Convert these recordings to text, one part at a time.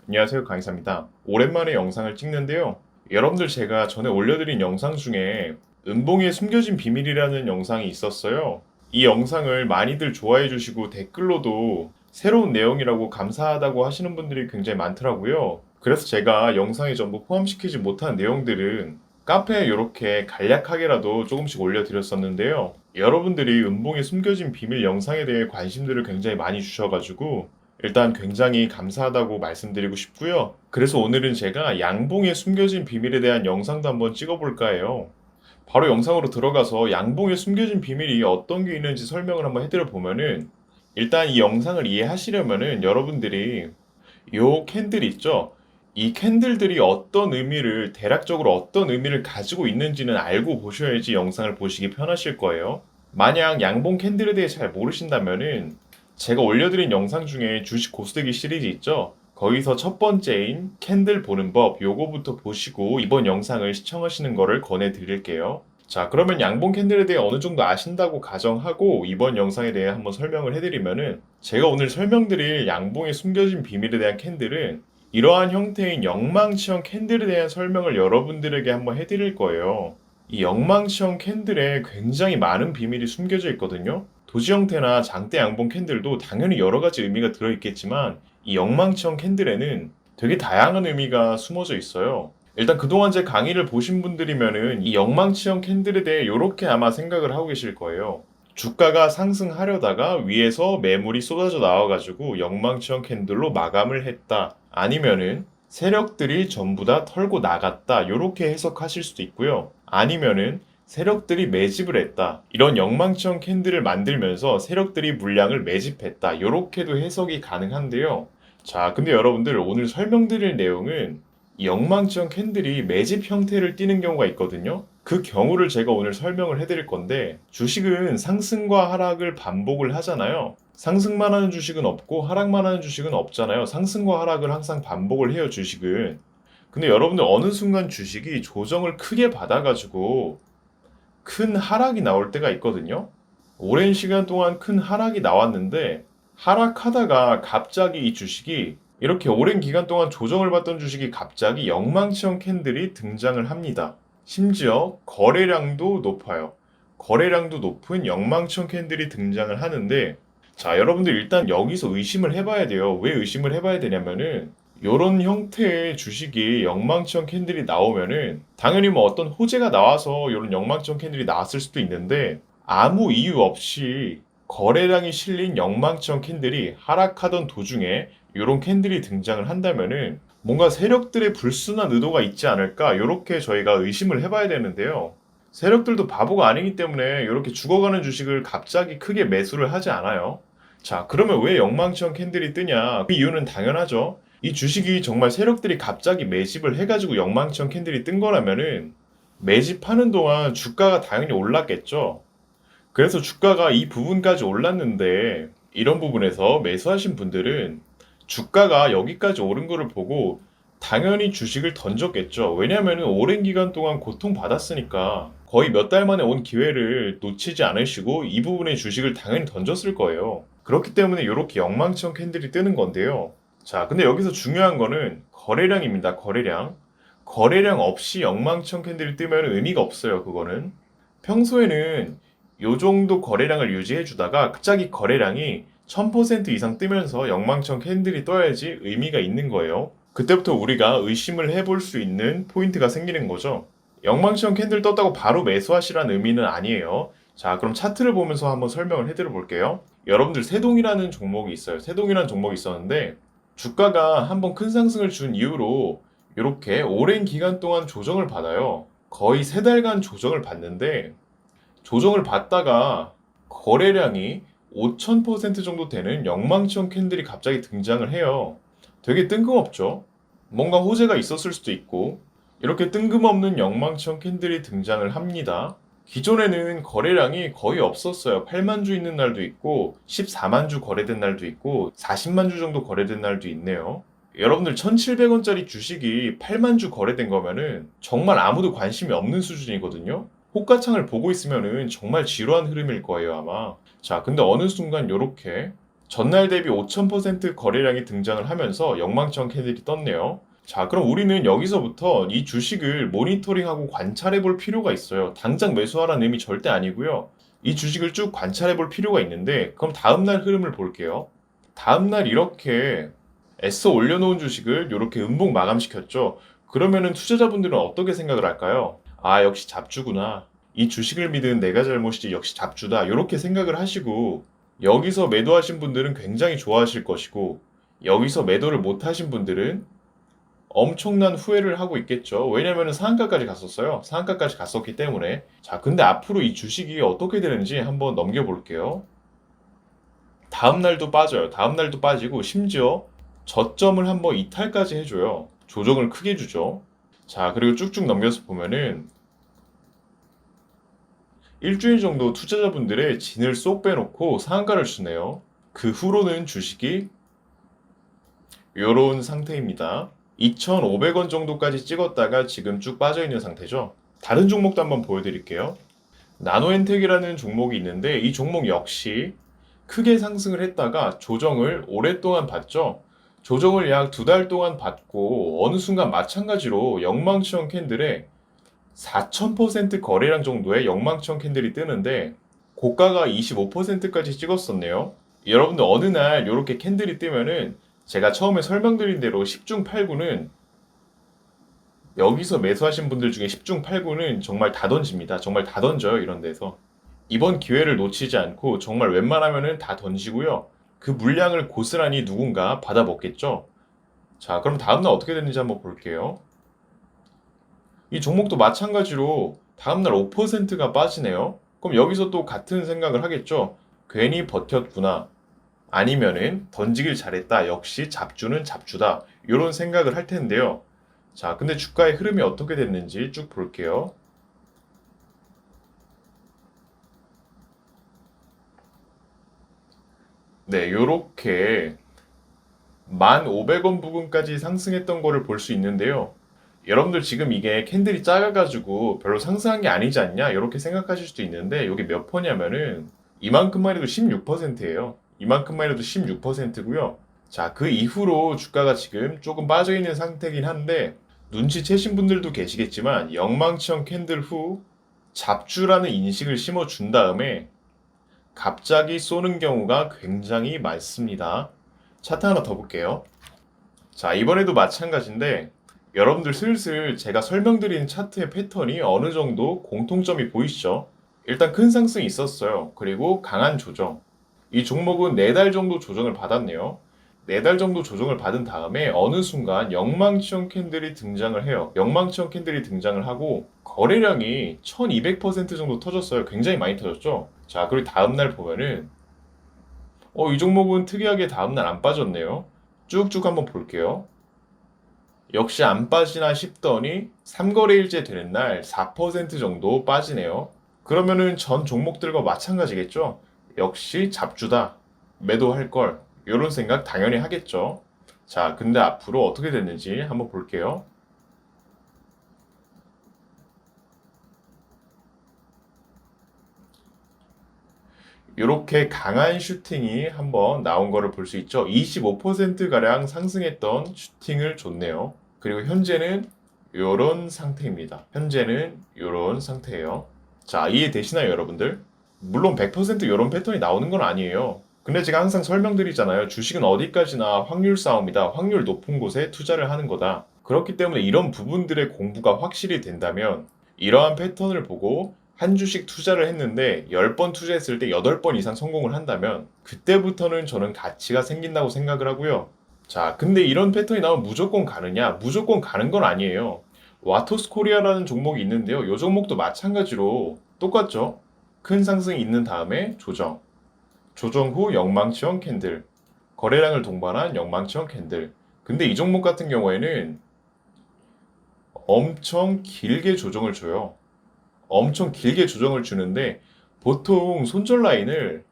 안녕하세요, 강의사입니다. 오랜만에 영상을 찍는데요. 여러분들 제가 전에 올려드린 영상 중에 은봉에 숨겨진 비밀이라는 영상이 있었어요. 이 영상을 많이들 좋아해 주시고 댓글로도 새로운 내용이라고 감사하다고 하시는 분들이 굉장히 많더라고요. 그래서 제가 영상에 전부 포함시키지 못한 내용들은 카페에 이렇게 간략하게라도 조금씩 올려드렸었는데요. 여러분들이 은봉에 숨겨진 비밀 영상에 대해 관심들을 굉장히 많이 주셔가지고 일단 굉장히 감사하다고 말씀드리고 싶고요. 그래서 오늘은 제가 양봉에 숨겨진 비밀에 대한 영상도 한번 찍어볼까 해요. 바로 영상으로 들어가서 양봉에 숨겨진 비밀이 어떤 게 있는지 설명을 한번 해드려 보면은 일단 이 영상을 이해하시려면은 여러분들이 요 캔들 있죠? 이 캔들들이 어떤 의미를 대략적으로 어떤 의미를 가지고 있는지는 알고 보셔야지 영상을 보시기 편하실 거예요. 만약 양봉 캔들에 대해 잘 모르신다면은 제가 올려드린 영상 중에 주식 고수되기 시리즈 있죠? 거기서 첫 번째인 캔들 보는 법 요거부터 보시고 이번 영상을 시청하시는 거를 권해드릴게요. 자, 그러면 양봉 캔들에 대해 어느 정도 아신다고 가정하고 이번 영상에 대해 한번 설명을 해드리면은 제가 오늘 설명드릴 양봉에 숨겨진 비밀에 대한 캔들은 이러한 형태인 영망치형 캔들에 대한 설명을 여러분들에게 한번 해드릴 거예요. 이 영망치형 캔들에 굉장히 많은 비밀이 숨겨져 있거든요. 도지 형태나 장대 양봉 캔들도 당연히 여러 가지 의미가 들어있겠지만 이 영망치형 캔들에는 되게 다양한 의미가 숨어져 있어요. 일단 그동안 제 강의를 보신 분들이면은 이 영망치형 캔들에 대해 이렇게 아마 생각을 하고 계실 거예요. 주가가 상승하려다가 위에서 매물이 쏟아져 나와가지고 영망치형 캔들로 마감을 했다. 아니면은 세력들이 전부 다 털고 나갔다. 이렇게 해석하실 수도 있고요. 아니면은 세력들이 매집을 했다. 이런 영망치형 캔들을 만들면서 세력들이 물량을 매집했다. 이렇게도 해석이 가능한데요. 자, 근데 여러분들 오늘 설명드릴 내용은 이 영망치형 캔들이 매집 형태를 띠는 경우가 있거든요. 그 경우를 제가 오늘 설명을 해드릴 건데 주식은 상승과 하락을 반복을 하잖아요. 상승만 하는 주식은 없고 하락만 하는 주식은 없잖아요. 상승과 하락을 항상 반복을 해요, 주식은. 근데 여러분들 어느 순간 주식이 조정을 크게 받아가지고 큰 하락이 나올 때가 있거든요. 오랜 시간 동안 큰 하락이 나왔는데 하락하다가 갑자기 이 주식이 이렇게 오랜 기간 동안 조정을 받던 주식이 갑자기 영망치형 캔들이 등장을 합니다. 심지어 거래량도 높아요. 거래량도 높은 영망치형 캔들이 등장을 하는데 자, 여러분들 일단 여기서 의심을 해봐야 돼요. 왜 의심을 해봐야 되냐면은 요런 형태의 주식이 영망치형 캔들이 나오면은 당연히 뭐 어떤 호재가 나와서 요런 영망치형 캔들이 나왔을 수도 있는데 아무 이유 없이 거래량이 실린 영망치형 캔들이 하락하던 도중에 요런 캔들이 등장을 한다면은 뭔가 세력들의 불순한 의도가 있지 않을까 요렇게 저희가 의심을 해봐야 되는데요. 세력들도 바보가 아니기 때문에 이렇게 죽어가는 주식을 갑자기 크게 매수를 하지 않아요. 자, 그러면 왜 영망치형 캔들이 뜨냐? 그 이유는 당연하죠. 이 주식이 정말 세력들이 갑자기 매집을 해가지고 영망치형 캔들이 뜬 거라면은 매집하는 동안 주가가 당연히 올랐겠죠. 그래서 주가가 이 부분까지 올랐는데 이런 부분에서 매수하신 분들은 주가가 여기까지 오른 거를 보고 당연히 주식을 던졌겠죠. 왜냐하면 오랜 기간 동안 고통받았으니까 거의 몇 달 만에 온 기회를 놓치지 않으시고 이 부분의 주식을 당연히 던졌을 거예요. 그렇기 때문에 이렇게 영망치형 캔들이 뜨는 건데요. 자, 근데 여기서 중요한 거는 거래량입니다. 거래량. 거래량 없이 영망치형 캔들이 뜨면 의미가 없어요. 그거는. 평소에는 요 정도 거래량을 유지해 주다가 갑자기 거래량이 1000% 이상 뜨면서 영망청 캔들이 떠야지 의미가 있는 거예요. 그때부터 우리가 의심을 해볼 수 있는 포인트가 생기는 거죠. 영망청 캔들 떴다고 바로 매수하시라는 의미는 아니에요. 자, 그럼 차트를 보면서 한번 설명을 해드려 볼게요. 여러분들 세동이라는 종목이 있어요. 세동이라는 종목이 있었는데 주가가 한번 큰 상승을 준 이후로 이렇게 오랜 기간 동안 조정을 받아요. 거의 3달간 조정을 받는데 조정을 받다가 거래량이 5000% 정도 되는 영망치형 캔들이 갑자기 등장을 해요. 되게 뜬금없죠? 뭔가 호재가 있었을 수도 있고 이렇게 뜬금없는 영망치형 캔들이 등장을 합니다. 기존에는 거래량이 거의 없었어요. 8만 주 있는 날도 있고 14만 주 거래된 날도 있고 40만 주 정도 거래된 날도 있네요. 여러분들 1,700원짜리 주식이 8만 주 거래된 거면은 정말 아무도 관심이 없는 수준이거든요. 호가창을 보고 있으면은 정말 지루한 흐름일 거예요, 아마. 자, 근데 어느 순간 요렇게 전날 대비 5000% 거래량이 등장을 하면서 영망청 캔들이 떴네요. 자, 그럼 우리는 여기서부터 이 주식을 모니터링하고 관찰해 볼 필요가 있어요. 당장 매수하라는 의미 절대 아니고요. 이 주식을 쭉 관찰해 볼 필요가 있는데, 그럼 다음날 흐름을 볼게요. 다음날 이렇게 애써 올려놓은 주식을 이렇게 음봉 마감시켰죠. 그러면은 투자자분들은 어떻게 생각을 할까요? 아, 역시 잡주구나. 이 주식을 믿은 내가 잘못이지 역시 잡주다. 이렇게 생각을 하시고, 여기서 매도하신 분들은 굉장히 좋아하실 것이고, 여기서 매도를 못 하신 분들은 엄청난 후회를 하고 있겠죠. 왜냐면 상한가까지 갔었어요. 상한가까지 갔었기 때문에. 자, 근데 앞으로 이 주식이 어떻게 되는지 한번 넘겨볼게요. 다음 날도 빠져요. 다음 날도 빠지고 심지어 저점을 한번 이탈까지 해줘요. 조정을 크게 주죠. 자, 그리고 쭉쭉 넘겨서 보면은 일주일 정도 투자자분들의 진을 쏙 빼놓고 상한가를 주네요. 그 후로는 주식이 요런 상태입니다. 2,500원 정도까지 찍었다가 지금 쭉 빠져있는 상태죠. 다른 종목도 한번 보여드릴게요. 나노엔텍이라는 종목이 있는데 이 종목 역시 크게 상승을 했다가 조정을 오랫동안 받죠. 조정을 약 2달 동안 받고 어느 순간 마찬가지로 영망치형 캔들에 4000% 거래량 정도의 영망치형 캔들이 뜨는데 고가가 25%까지 찍었었네요. 여러분들 어느 날 이렇게 캔들이 뜨면은 제가 처음에 설명드린 대로 10중 8구는 여기서 매수하신 분들 중에 10중 8구는 정말 다 던집니다. 정말 다 던져요. 이런 데서. 이번 기회를 놓치지 않고 정말 웬만하면은 다 던지고요. 그 물량을 고스란히 누군가 받아 먹겠죠. 자, 그럼 다음날 어떻게 됐는지 한번 볼게요. 이 종목도 마찬가지로 다음날 5%가 빠지네요. 그럼 여기서 또 같은 생각을 하겠죠. 괜히 버텼구나. 아니면은 던지길 잘했다. 역시 잡주는 잡주다. 이런 생각을 할 텐데요. 자, 근데 주가의 흐름이 어떻게 됐는지 쭉 볼게요. 네, 요렇게 1,500원 부근까지 상승했던 거를 볼 수 있는데요. 여러분들 지금 이게 캔들이 작아가지고 별로 상승한 게 아니지 않냐? 이렇게 생각하실 수도 있는데 이게 몇 퍼냐면은 이만큼만 해도 16%예요. 이만큼만 해도 16%고요. 자, 그 이후로 주가가 지금 조금 빠져있는 상태긴 한데 눈치채신 분들도 계시겠지만 영망치형 캔들 후 잡주라는 인식을 심어준 다음에 갑자기 쏘는 경우가 굉장히 많습니다. 차트 하나 더 볼게요. 자, 이번에도 마찬가지인데 여러분들 슬슬 제가 설명드린 차트의 패턴이 어느 정도 공통점이 보이시죠? 일단 큰 상승이 있었어요. 그리고 강한 조정. 이 종목은 4달 정도 조정을 받았네요. 4달 정도 조정을 받은 다음에 어느 순간 영망치형 캔들이 등장을 해요. 영망치형 캔들이 등장을 하고 거래량이 1200% 정도 터졌어요. 굉장히 많이 터졌죠? 자, 그리고 다음날 보면은 이 종목은 특이하게 다음날 안 빠졌네요. 쭉쭉 한번 볼게요. 역시 안 빠지나 싶더니 3거래일째 되는 날 4% 정도 빠지네요. 그러면은 전 종목들과 마찬가지겠죠? 역시 잡주다. 매도할 걸. 이런 생각 당연히 하겠죠. 자, 근데 앞으로 어떻게 됐는지 한번 볼게요. 이렇게 강한 슈팅이 한번 나온 거를 볼 수 있죠. 25%가량 상승했던 슈팅을 줬네요. 그리고 현재는 이런 상태입니다. 현재는 이런 상태예요. 자, 이해되시나요, 여러분들? 물론 100% 이런 패턴이 나오는 건 아니에요. 근데 제가 항상 설명드리잖아요. 주식은 어디까지나 확률 싸움이다. 확률 높은 곳에 투자를 하는 거다. 그렇기 때문에 이런 부분들의 공부가 확실히 된다면 이러한 패턴을 보고 한 주식 투자를 했는데 10번 투자했을 때 8번 이상 성공을 한다면 그때부터는 저는 가치가 생긴다고 생각을 하고요. 자, 근데 이런 패턴이 나오면 무조건 가느냐? 무조건 가는 건 아니에요. 와토스 코리아라는 종목이 있는데요. 이 종목도 마찬가지로 똑같죠? 큰 상승이 있는 다음에 조정. 조정 후 영망치형 캔들. 거래량을 동반한 영망치형 캔들. 근데 이 종목 같은 경우에는 엄청 길게 조정을 줘요. 엄청 길게 조정을 주는데 보통 손절 라인을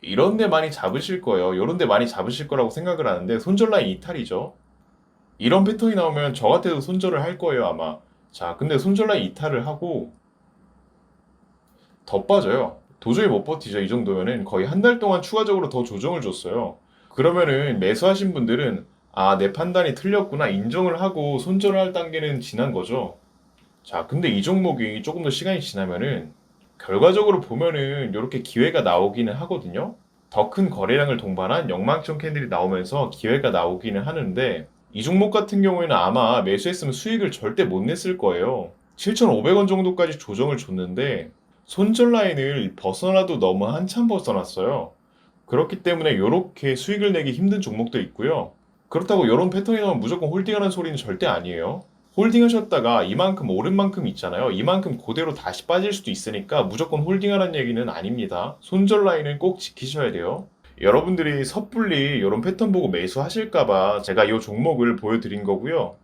이런 데 많이 잡으실 거예요. 이런 데 많이 잡으실 거라고 생각을 하는데 손절 라인 이탈이죠. 이런 패턴이 나오면 저 같아도 손절을 할 거예요, 아마. 자, 근데 손절 라인 이탈을 하고 더 빠져요. 도저히 못 버티죠. 이 정도면은 거의 한 달 동안 추가적으로 더 조정을 줬어요. 그러면은 매수하신 분들은 아, 내 판단이 틀렸구나 인정을 하고 손절을 할 단계는 지난 거죠. 자, 근데 이 종목이 조금 더 시간이 지나면은 결과적으로 보면은 이렇게 기회가 나오기는 하거든요. 더 큰 거래량을 동반한 영망청 캔들이 나오면서 기회가 나오기는 하는데 이 종목 같은 경우에는 아마 매수했으면 수익을 절대 못 냈을 거예요. 7,500원 정도까지 조정을 줬는데 손절 라인을 벗어나도 너무 한참 벗어났어요. 그렇기 때문에 이렇게 수익을 내기 힘든 종목도 있고요. 그렇다고 이런 패턴이 나오면 무조건 홀딩하는 소리는 절대 아니에요. 홀딩하셨다가 이만큼 오른 만큼 있잖아요. 이만큼 그대로 다시 빠질 수도 있으니까 무조건 홀딩하라는 얘기는 아닙니다. 손절 라인은 꼭 지키셔야 돼요. 여러분들이 섣불리 이런 패턴 보고 매수하실까봐 제가 이 종목을 보여드린 거고요.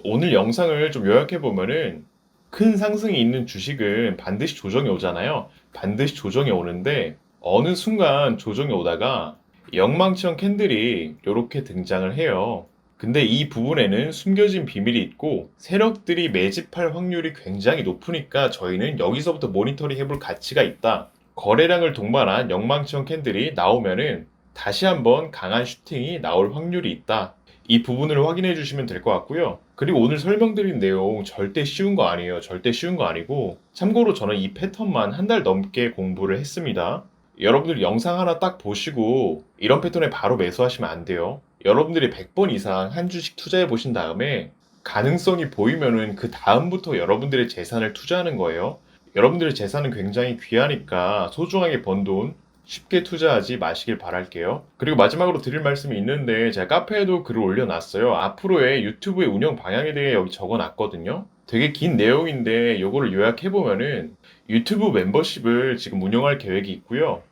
오늘 영상을 좀 요약해 보면은 큰 상승이 있는 주식은 반드시 조정이 오잖아요. 반드시 조정이 오는데 어느 순간 조정이 오다가 영망청 캔들이 이렇게 등장을 해요. 근데 이 부분에는 숨겨진 비밀이 있고 세력들이 매집할 확률이 굉장히 높으니까 저희는 여기서부터 모니터링 해볼 가치가 있다. 거래량을 동반한 영망청 캔들이 나오면은 다시 한번 강한 슈팅이 나올 확률이 있다. 이 부분을 확인해 주시면 될 것 같고요. 그리고 오늘 설명드린 내용 절대 쉬운 거 아니에요. 절대 쉬운 거 아니고 참고로 저는 이 패턴만 한 달 넘게 공부를 했습니다. 여러분들 영상 하나 딱 보시고 이런 패턴에 바로 매수하시면 안 돼요. 여러분들이 100번 이상 한 주식 투자해 보신 다음에 가능성이 보이면은 그 다음부터 여러분들의 재산을 투자하는 거예요. 여러분들의 재산은 굉장히 귀하니까 소중하게 번 돈 쉽게 투자하지 마시길 바랄게요. 그리고 마지막으로 드릴 말씀이 있는데 제가 카페에도 글을 올려놨어요. 앞으로의 유튜브의 운영 방향에 대해 여기 적어놨거든요. 되게 긴 내용인데 이거를 요약해보면은 유튜브 멤버십을 지금 운영할 계획이 있고요.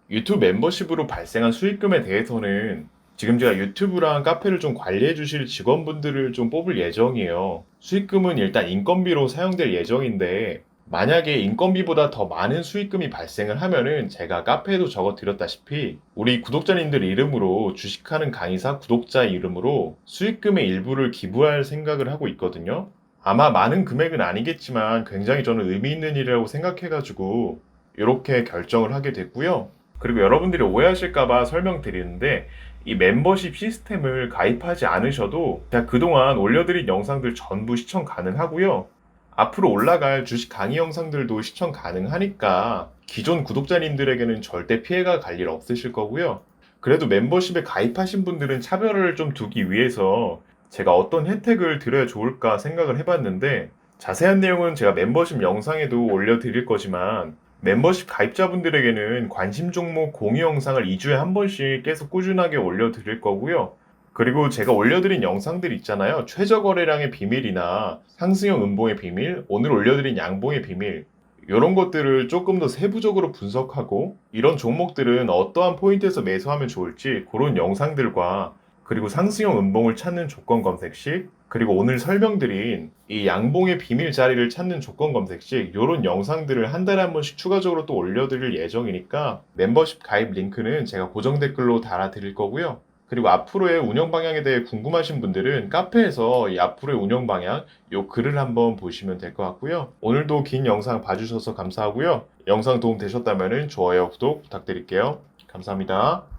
유튜브 멤버십으로 발생한 수익금에 대해서는 지금 제가 유튜브랑 카페를 좀 관리해 주실 직원분들을 좀 뽑을 예정이에요. 수익금은 일단 인건비로 사용될 예정인데 만약에 인건비보다 더 많은 수익금이 발생을 하면은 제가 카페에도 적어 드렸다시피 우리 구독자님들 이름으로 주식하는 강의사 구독자 이름으로 수익금의 일부를 기부할 생각을 하고 있거든요. 아마 많은 금액은 아니겠지만 굉장히 저는 의미 있는 일이라고 생각해가지고 이렇게 결정을 하게 됐고요. 그리고 여러분들이 오해하실까봐 설명드리는데 이 멤버십 시스템을 가입하지 않으셔도 제가 그동안 올려드린 영상들 전부 시청 가능하고요. 앞으로 올라갈 주식 강의 영상들도 시청 가능하니까 기존 구독자님들에게는 절대 피해가 갈 일 없으실 거고요. 그래도 멤버십에 가입하신 분들은 차별을 좀 두기 위해서 제가 어떤 혜택을 드려야 좋을까 생각을 해봤는데 자세한 내용은 제가 멤버십 영상에도 올려드릴 거지만 멤버십 가입자분들에게는 관심 종목 공유 영상을 2주에 한 번씩 계속 꾸준하게 올려드릴 거고요. 그리고 제가 올려드린 영상들 있잖아요. 최저 거래량의 비밀이나 상승형 음봉의 비밀, 오늘 올려드린 양봉의 비밀, 이런 것들을 조금 더 세부적으로 분석하고 이런 종목들은 어떠한 포인트에서 매수하면 좋을지 그런 영상들과 그리고 상승형 음봉을 찾는 조건 검색식, 그리고 오늘 설명드린 이 양봉의 비밀 자리를 찾는 조건 검색식 이런 영상들을 한 달에 한 번씩 추가적으로 또 올려드릴 예정이니까 멤버십 가입 링크는 제가 고정 댓글로 달아드릴 거고요. 그리고 앞으로의 운영 방향에 대해 궁금하신 분들은 카페에서 이 앞으로의 운영 방향 요 글을 한번 보시면 될 것 같고요. 오늘도 긴 영상 봐주셔서 감사하고요. 영상 도움 되셨다면 좋아요, 구독 부탁드릴게요. 감사합니다.